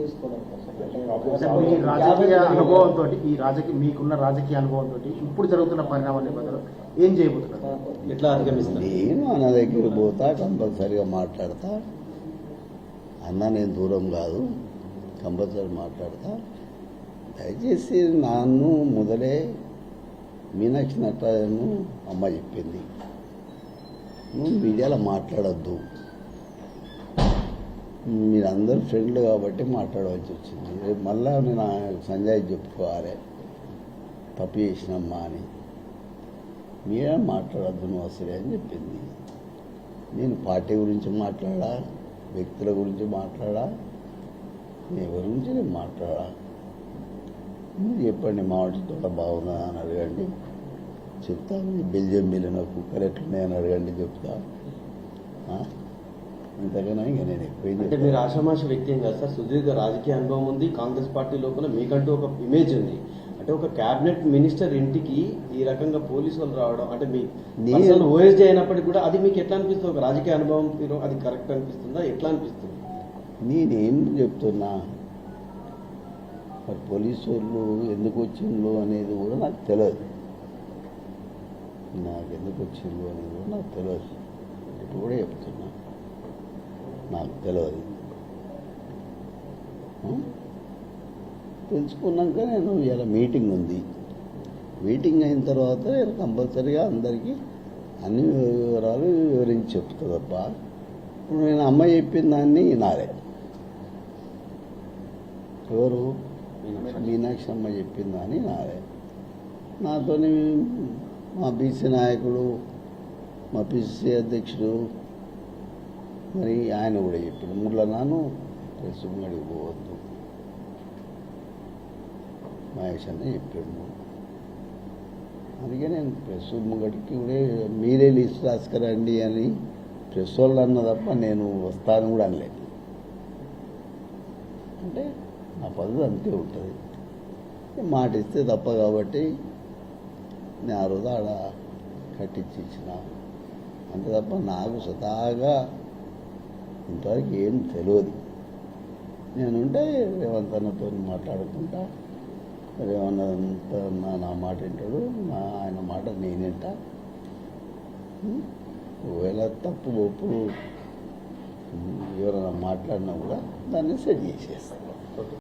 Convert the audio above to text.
తీసుకోవడం కోసం మీ రాజకీయ అనుభవంతో మీకున్న రాజకీయ అనుభవంతో ఇప్పుడు జరుగుతున్న పరిణామాల నేపథ్యంలో ఏం చేయబోతున్నారు, ఎట్లా అధిగమిస్తారు? నేను అన్న దగ్గర పోతా, కంపల్సరిగా మాట్లాడతా. అన్న నేను దూరం కాదు, కంపల్సరీ మాట్లాడతా. దయచేసి నన్ను మొదలే మీనాక్షి నటరాజను అమ్మ చెప్పింది, నువ్వు మీడియాలో మాట్లాడద్దు, మీరందరూ ఫ్రెండ్లు కాబట్టి మాట్లాడవలసి వచ్చింది. రేపు మళ్ళా నేను సంజయ్ చెప్పుకోవాలి తప్పు చేసినమ్మా అని. మీరే మాట్లాడద్దు నువ్వు అసలే అని చెప్పింది. నేను పార్టీ గురించి మాట్లాడా, వ్యక్తుల గురించి మాట్లాడా, ఎవరి గురించి నేను మాట్లాడా. మీరు చెప్పండి, మామిడి తోట బాగుందా అని అడగండి, చెప్తాను. బెల్జియం మిల్లిన కుక్కలు ఎట్లున్నాయని అడగండి, చెప్తా. అంతకన్నా ఇంకా నేను ఎక్కువ. అంటే మీరు ఆషామాషి వ్యక్తి ఏం కాదు సార్, సుదీర్ఘ రాజకీయ అనుభవం ఉంది. కాంగ్రెస్ పార్టీ లోపల మీకంటూ ఒక ఇమేజ్ ఉంది. అంటే ఒక క్యాబినెట్ మినిస్టర్ ఇంటికి ఈ రకంగా పోలీసు వాళ్ళు రావడం, అంటే మీ ఓఎస్డీ అయినప్పటికీ కూడా అది మీకు ఎట్లా అనిపిస్తుంది? ఒక రాజకీయ అనుభవం అది కరెక్ట్ అనిపిస్తుందా, ఎట్లా అనిపిస్తుంది? నేనేం చెప్తున్నా, మరి పోలీసు వాళ్ళు ఎందుకు వచ్చిండ్రు అనేది కూడా నాకు తెలియదు. నాకు ఎందుకు వచ్చిండ్రు అనేది కూడా నాకు తెలియదు. ఇప్పుడు కూడా చెప్తున్నా, నాకు తెలియదు. తెలుసుకున్నాక నేను ఇలా మీటింగ్ ఉంది, మీటింగ్ అయిన తర్వాత నేను కంపల్సరీగా అందరికీ అన్ని వివరాలు వివరించి చెప్తా తప్ప నేను అమ్మ చెప్పిన దాన్ని నారే. ఎవరు? మీనాక్షి అమ్మ చెప్పిన దాన్ని నారే. నాతో మా బీసీ నాయకుడు, మా పిసిసి అధ్యక్షుడు, మరి ఆయన కూడా చెప్పాడు, ముళ్ళ నాను ప్రెస్ ముంగడికి పోవద్దు, మహేష్ అన్న చెప్పాడు. అందుకే నేను ప్రెస్ ముంగడికి కూడా మీరే లిస్ట్ రాసుకురండి అని ప్రెస్ వాళ్ళు అన్న తప్ప నేను వస్తాను కూడా అనలేదు. అంటే నా పద్ధతి అంతే ఉంటుంది, మాట ఇస్తే తప్ప. కాబట్టి నేను ఆ రోజు ఆడ కట్టించి ఇచ్చిన అంతే తప్ప నాకు స్వతహాగా ఇంతవరకు ఏం తెలియదు. నేనుంటే రేవంత్ అన్నతో మాట్లాడుకుంటా, రేవంత్ నా మాట వింటాడు, ఆయన మాట నేను వింటా. ఒకవేళ తప్పు ఒప్పులు ఎవరైనా మాట్లాడినా కూడా దాన్ని సెట్ చేసేస్తాను.